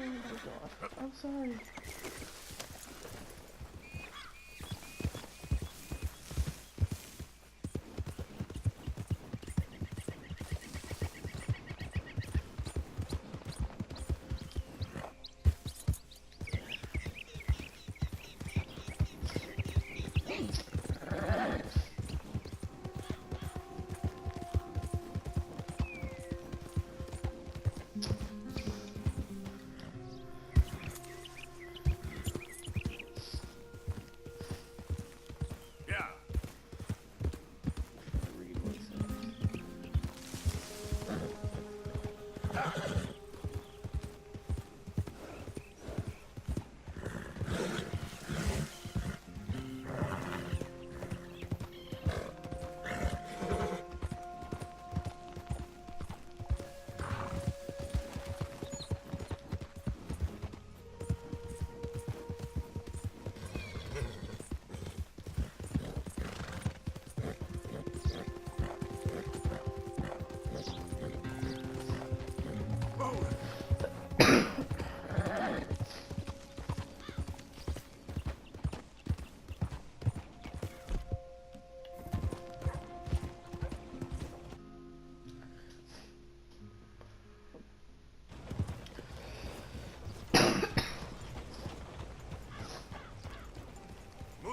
my god. I'm sorry.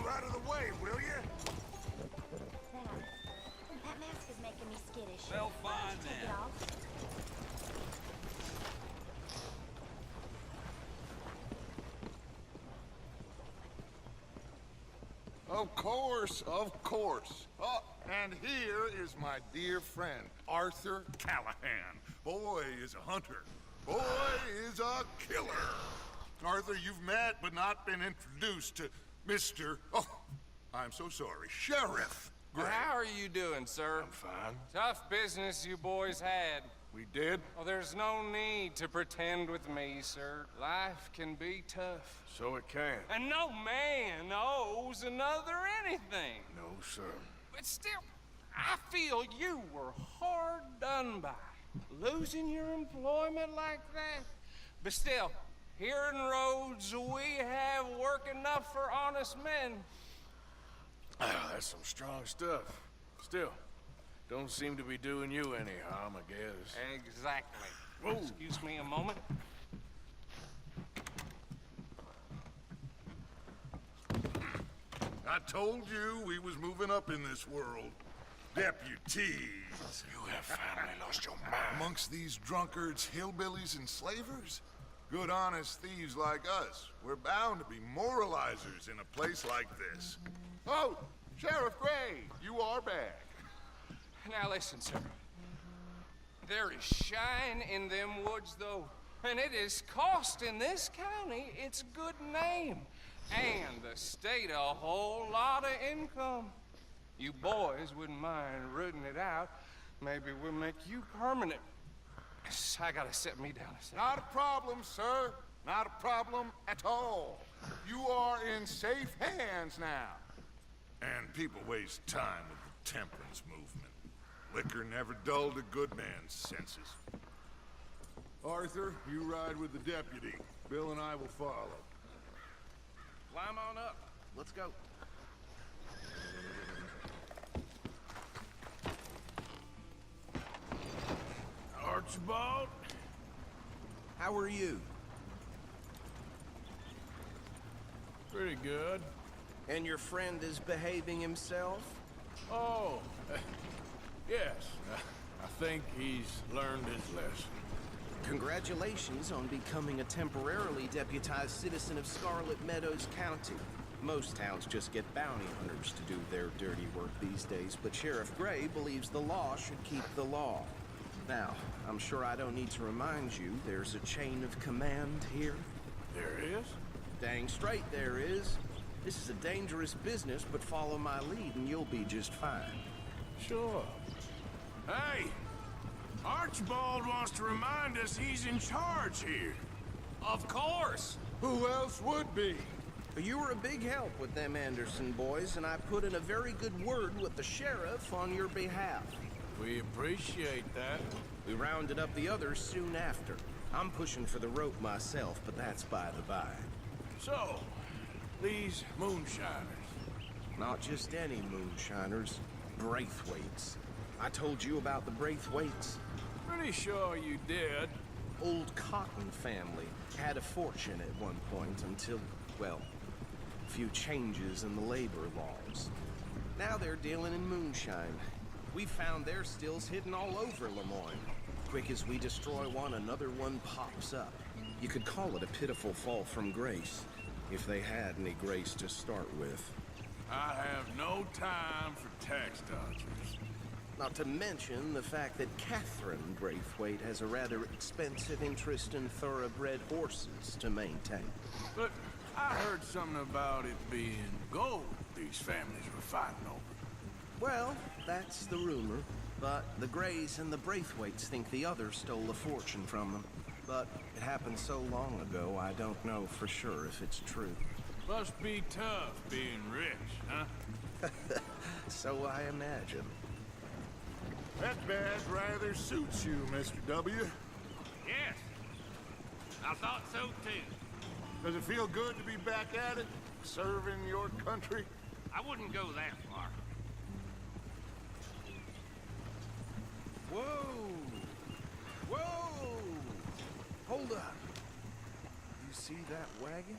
Out of the way, will you? That mask is making me skittish. Well, fine Take then. it off. Of course, of course. Oh, and here is my dear friend, Arthur Callahan. Boy is a hunter. Boy is a killer. Arthur, you've met but not been introduced to Mr. Oh, I'm so sorry, Sheriff Gray. How are you doing, sir? I'm fine. Tough business you boys had. We did? Well, there's no need to pretend with me, sir. Life can be tough. So it can. And no man owes another anything. No, sir. But still, I feel you were hard done by. Losing your employment like that. But still, here in Rhodes, we have work enough for honest men. Ah, that's some strong stuff. Still, don't seem to be doing you any harm, I guess. Exactly. Whoa. Excuse me a moment. I told you we was moving up in this world. Deputies. You have finally lost your mind. Amongst these drunkards, hillbillies, and slavers? Good honest thieves like us. We're bound to be moralizers in a place like this. Oh, Sheriff Gray, you are back. Now listen, sir. There is shine in them woods, though. And it is costing this county its good name. And the state a whole lot of income. You boys wouldn't mind rooting it out. Maybe we'll make you permanent. I gotta set me down a second. Not a problem, sir. Not a problem at all. You are in safe hands now. And people waste time with the temperance movement. Liquor never dulled a good man's senses. Arthur, you ride with the deputy. Bill and I will follow. Climb on up. Let's go. Archibald? How are you? Pretty good. And your friend is behaving himself? Oh, yes. I think he's learned his lesson. Congratulations on becoming a temporarily deputized citizen of Scarlet Meadows County. Most towns just get bounty hunters to do their dirty work these days, but Sheriff Gray believes the law should keep the law. Now, I'm sure I don't need to remind you there's a chain of command here. There is? Dang straight there is. This is a dangerous business, but follow my lead and you'll be just fine. Sure. Hey! Archibald wants to remind us he's in charge here. Of course. Who else would be? You were a big help with them Anderson boys, and I put in a very good word with the sheriff on your behalf. We appreciate that. We rounded up the others soon after. I'm pushing for the rope myself, but that's by the by. So, these moonshiners. Not just any moonshiners, Braithwaites. I told you about the Braithwaites? Pretty sure you did. Old Cotton family had a fortune at one point until, well, a few changes in the labor laws. Now they're dealing in moonshine. We found their stills hidden all over Lemoyne. Quick as we destroy one, another one pops up. You could call it a pitiful fall from grace, if they had any grace to start with. I have no time for tax dodgers. Not to mention the fact that Catherine Braithwaite has a rather expensive interest in thoroughbred horses to maintain. But I heard something about it being gold these families were fighting over. Well, that's the rumor. But the Greys and the Braithwaites think the others stole a fortune from them. But it happened so long ago, I don't know for sure if it's true. Must be tough being rich, huh? So I imagine. That badge rather suits you, Mr. W. Yes. I thought so too. Does it feel good to be back at it, serving your country? I wouldn't go that far. Whoa! Whoa! Hold up. You see that wagon?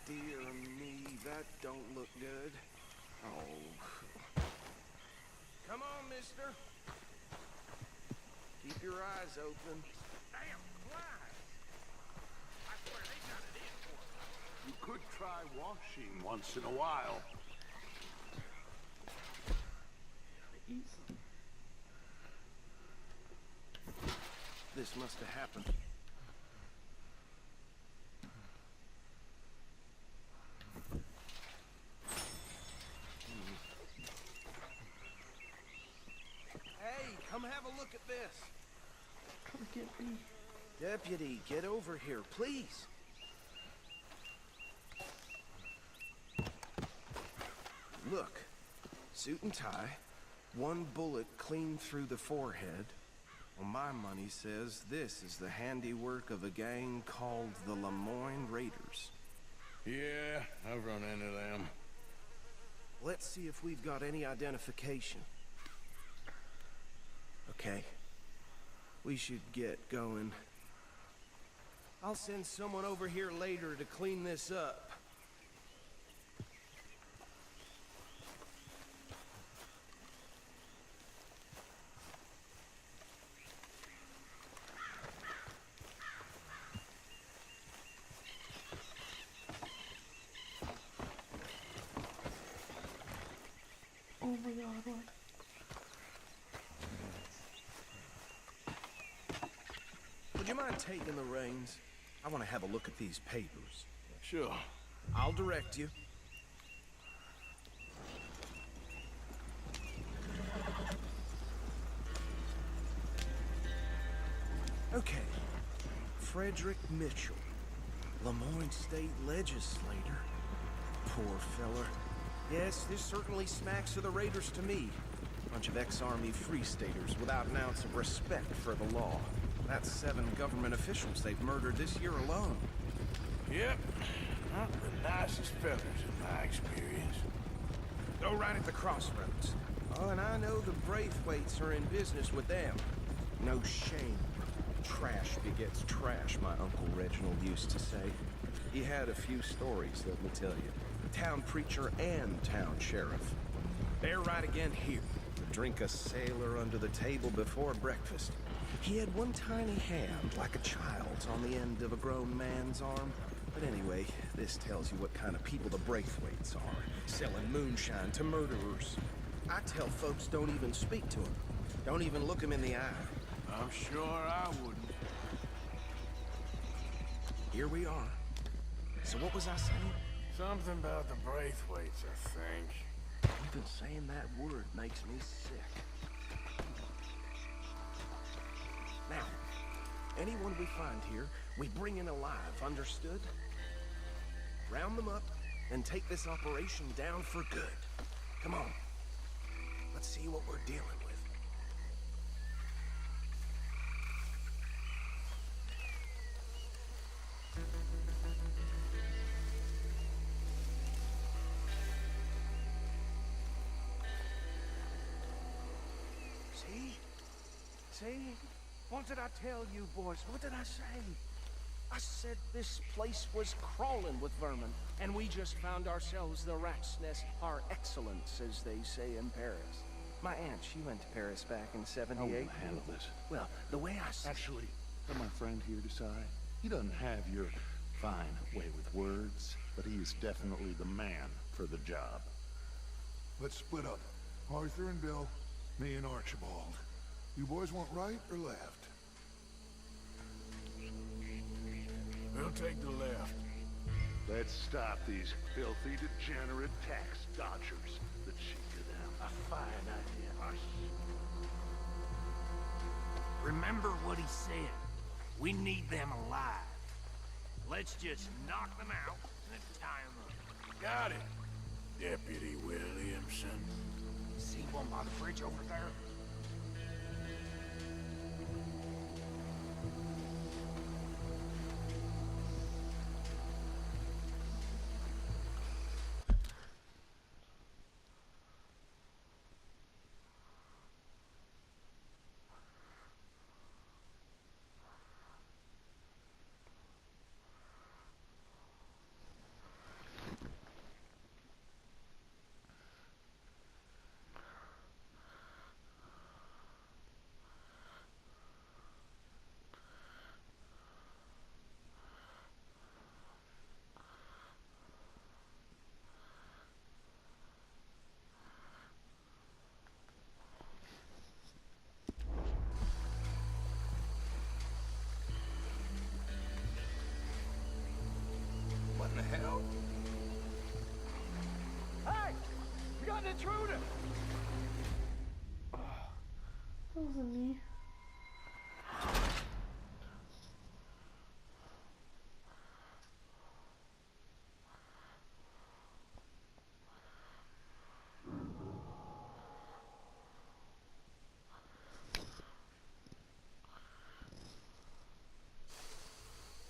Dear me, that don't look good. Oh. Come on, mister. Keep your eyes open. Damn flies! I swear they got it in for us. You could try washing once in a while. Easy. This must have happened. Hey, come have a look at this. Come get me. Deputy, get over here, please. Look, suit and tie, one bullet clean through the forehead. Well, my money says this is the handiwork of a gang called the Lemoyne Raiders. Yeah, I've run into them. Let's see if we've got any identification. Okay. We should get going. I'll send someone over here later to clean this up. Oh my god, what? Would you mind taking the reins? I want to have a look at these papers. Sure. I'll direct you. Okay. Frederick Mitchell, Lemoyne State Legislator. Poor feller. Yes, this certainly smacks of the Raiders to me. Bunch of ex-Army Free Staters without an ounce of respect for the law. That's 7 government officials they've murdered this year alone. Yep. Not the nicest fellas in my experience. Go right at the crossroads. Oh, and I know the Braithwaites are in business with them. No shame. Trash begets trash, my Uncle Reginald used to say. He had a few stories, let me tell you. Town preacher and town sheriff. They're right again here. Drink a sailor under the table before breakfast. He had one tiny hand, like a child's, on the end of a grown man's arm. But anyway, this tells you what kind of people the Braithwaites are. Selling moonshine to murderers. I tell folks don't even speak to them. Don't even look them in the eye. I'm sure I wouldn't. Here we are. So what was I saying? Something about the Braithwaites, I think. Even saying that word makes me sick. Now, Anyone we find here, we bring in alive, understood? Round them up and take this operation down for good. Come on. Let's see what we're dealing with. See? What did I tell you, boys? What did I say? I said this place was crawling with vermin, and we just found ourselves the rat's nest par excellence, as they say in Paris. My aunt, she went to Paris back in I '78. won't handle this. Well, the way I see Actually, let my friend here decide. He doesn't have your fine way with words, but he is definitely the man for the job. Let's split up. Arthur and Bill, me and Archibald. You boys want right or left? We'll take the left. Let's stop these filthy, degenerate tax dodgers. The cheek of them. A fine idea. Remember what he said. We need them alive. Let's just knock them out and then tie them up. Got it, Deputy Williamson. See one by the bridge over there? What in the hell? Hey! We got an intruder! That wasn't me.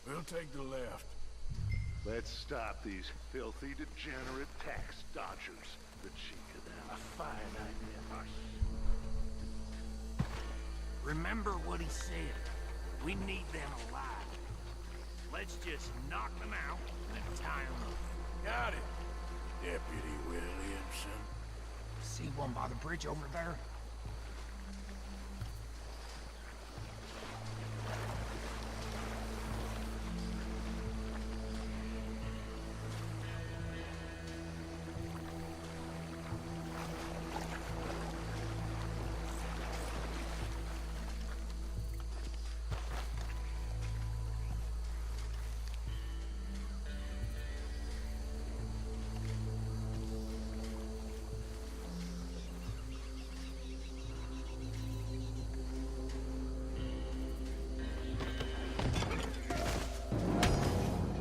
We'll take the left. Let's stop these filthy, degenerate tax dodgers. The cheek of them. A fine idea. Remember what he said. We need them alive. Let's just knock them out and then tie them up. Got it, Deputy Williamson. See one by the bridge over there?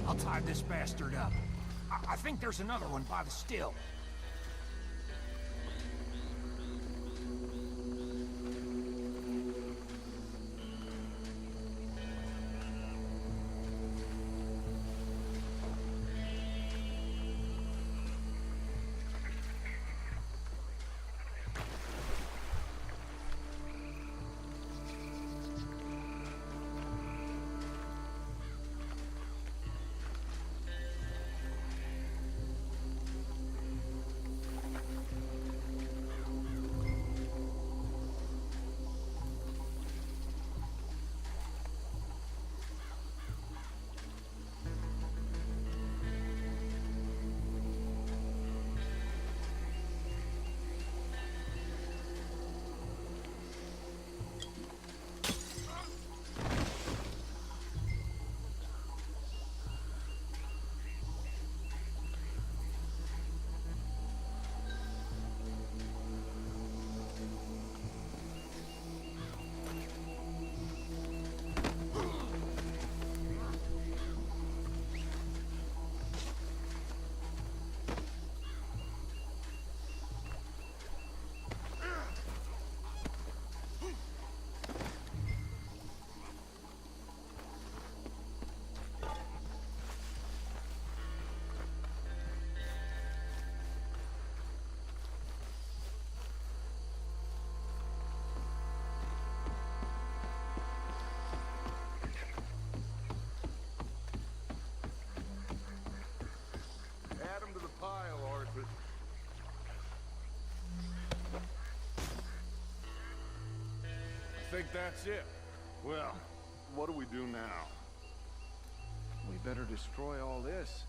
I'll tie this bastard up. I think there's another one by the still. think that's it. Well, what do we do now? We better destroy all this.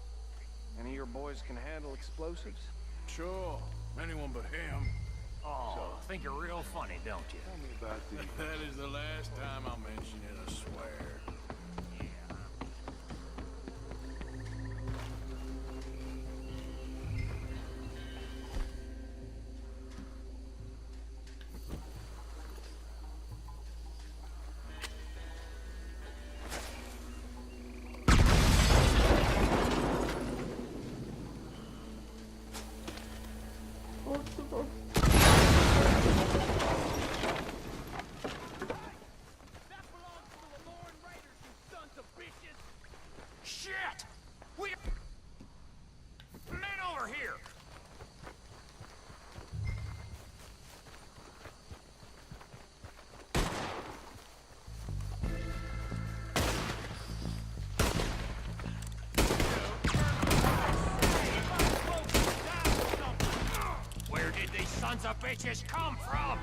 Any of your boys can handle explosives? Sure, anyone but him. Oh, think you're real funny, don't you? Tell me about the... That is the last time I'll mention it, I swear. Shit! We... Men over here! Where did these sons of bitches come from?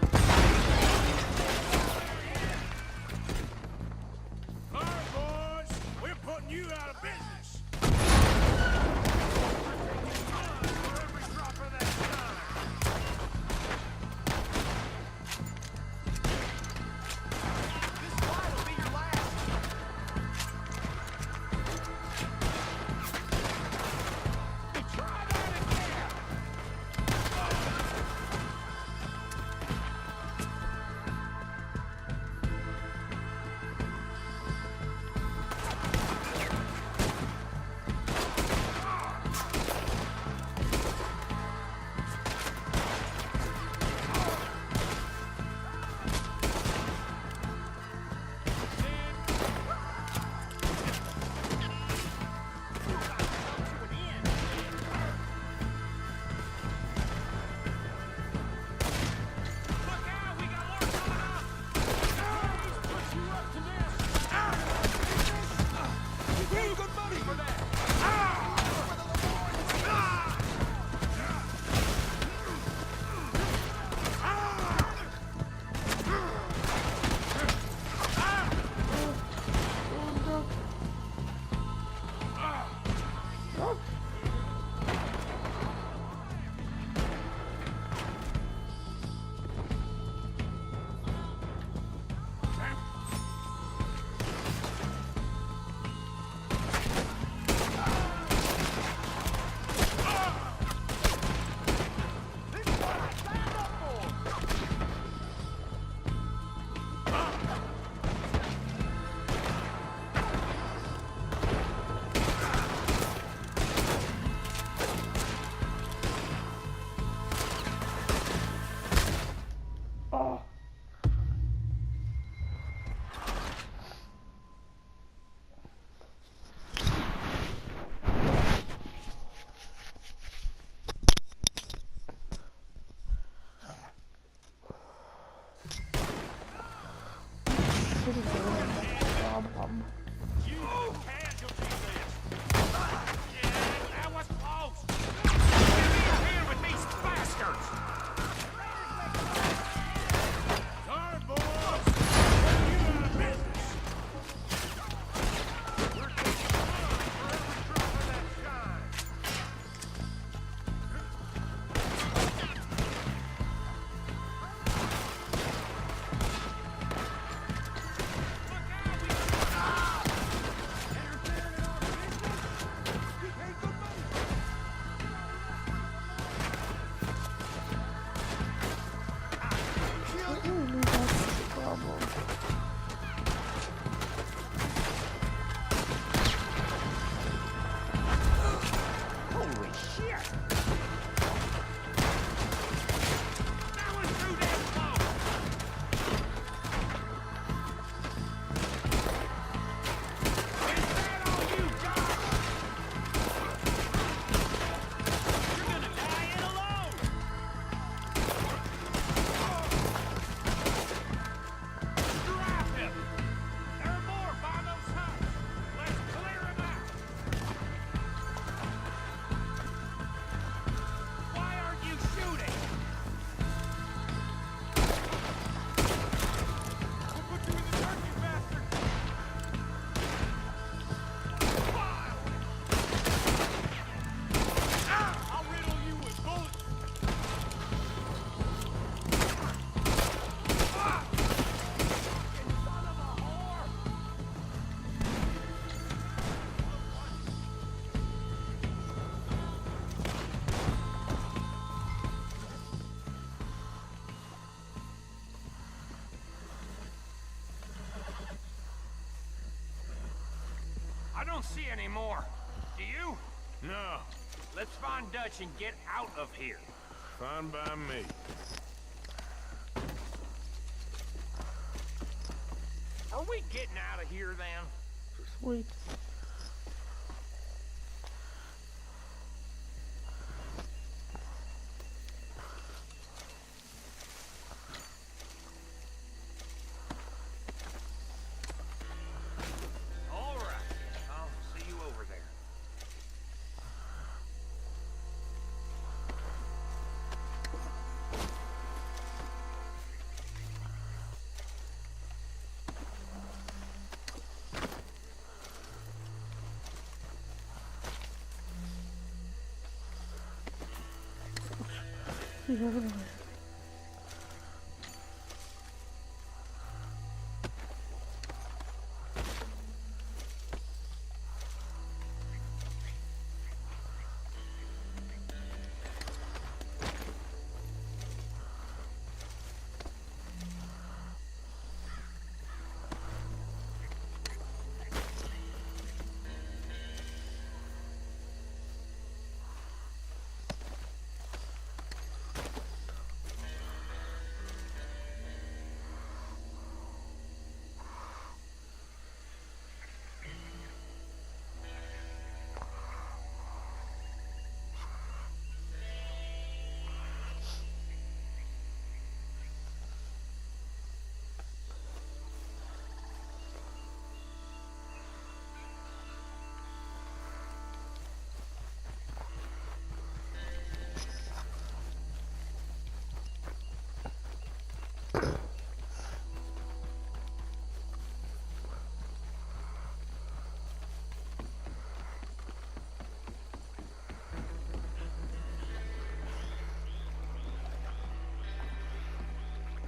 All right, boys, we're putting you out of business. I don't see any more. Do you? No, Let's find Dutch and get out of here. fine by me. Are we getting out of here then? Sweet. All right. I'll see you over there.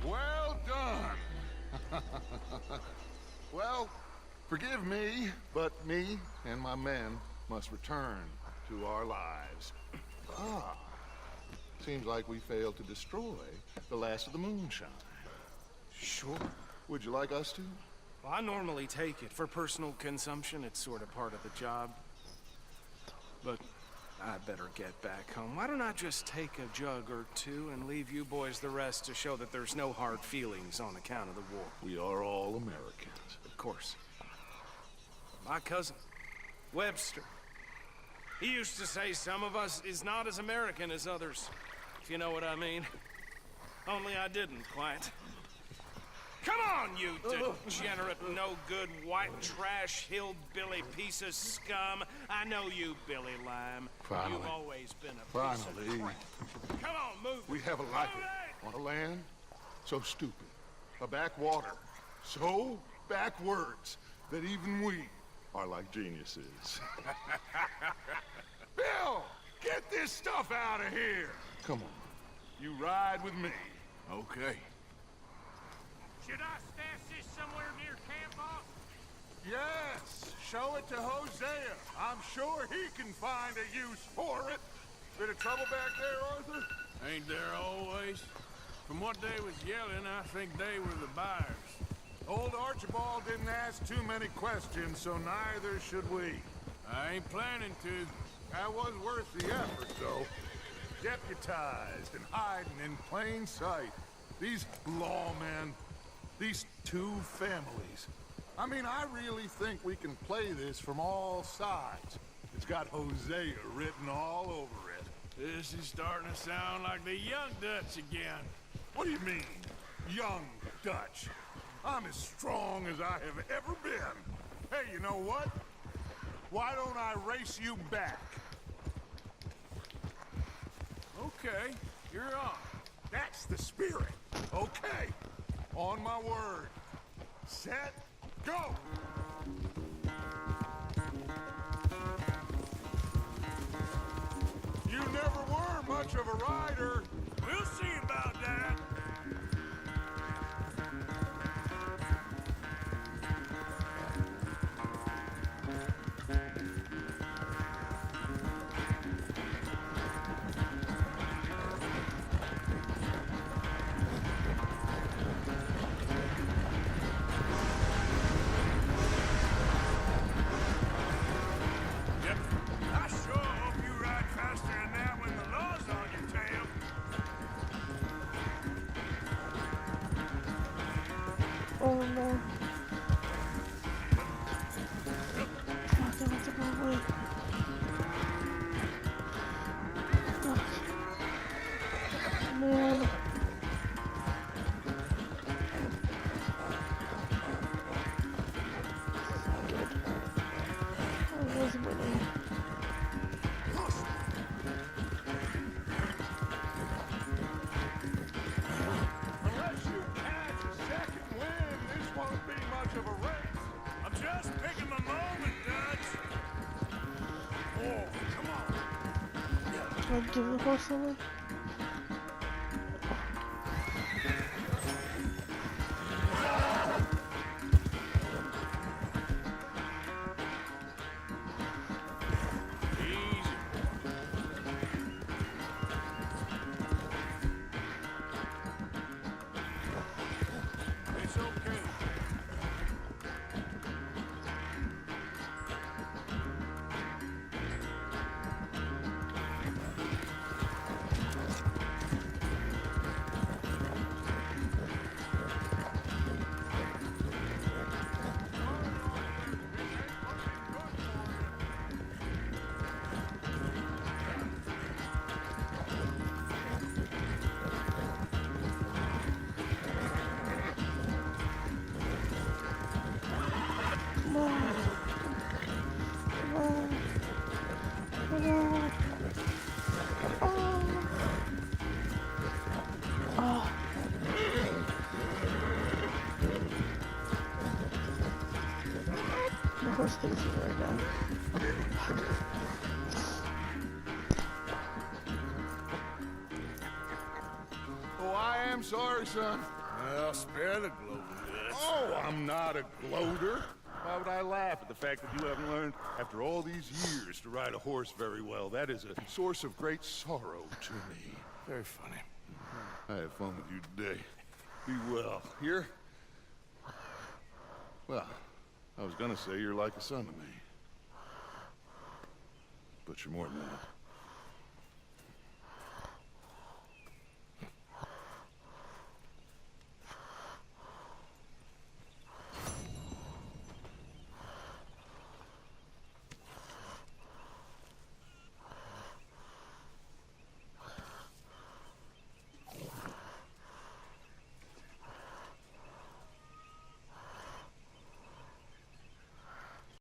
Well done. Well, forgive me, but me and my men must return to our lives. Ah, seems like we failed to destroy the last of the moonshine. Sure. Would you like us to? Well, I normally take it for personal consumption. It's sort of part of the job. But I better get back home. Why don't I just take a jug or two and leave you boys the rest to show that there's no hard feelings on account of the war? We are all Americans. Of course. My cousin, Webster, he used to say some of us is not as American as others, if you know what I mean. Only I didn't quite. Come on, you degenerate, no-good, white trash, hillbilly piece of scum. I know you, Billy Lime. Finally. You've always been a piece Finally. of crap. Come on, move. We have a life on a land so stupid, a backwater so backwards that even we are like geniuses. Bill, get this stuff out of here. Come on, you ride with me. Okay. Should I stash this somewhere near camp, boss? Yes, show it to Hosea. I'm sure he can find a use for it. Bit of trouble back there, Arthur? Ain't there always? From what they was yelling, I think they were the buyers. Old Archibald didn't ask too many questions, so neither should we. I ain't planning to. That was worth the effort, though. Deputized and hiding in plain sight. These lawmen, these two families. I mean, I really think we can play this from all sides. It's got Hosea written all over it. This is starting to sound like the young Dutch again. What do you mean, young Dutch? I'm as strong as I have ever been. Hey, you know what? Why don't I race you back? Okay, you're on. That's the spirit. Okay. On my word. Set, go! You never were much of a rider. We'll see about that. too many. Unless you catch a second wind, this won't be much of a race. I'm just picking my moment, Dutch. Oh, come on. Like, give the horse something. It's okay. Come on. Come on. Come on. Oh. Oh. The horse thinks me right now. Oh, I am sorry, son. Well, spare the gloating, Dutch. Oh, I'm not a gloater. Why would I laugh at the fact that you haven't learned, after all these years, to ride a horse very well? That is a source of great sorrow to me. Very funny. I had fun with you today. Be well. Here? Well, I was gonna say you're like a son to me. But you're more than that.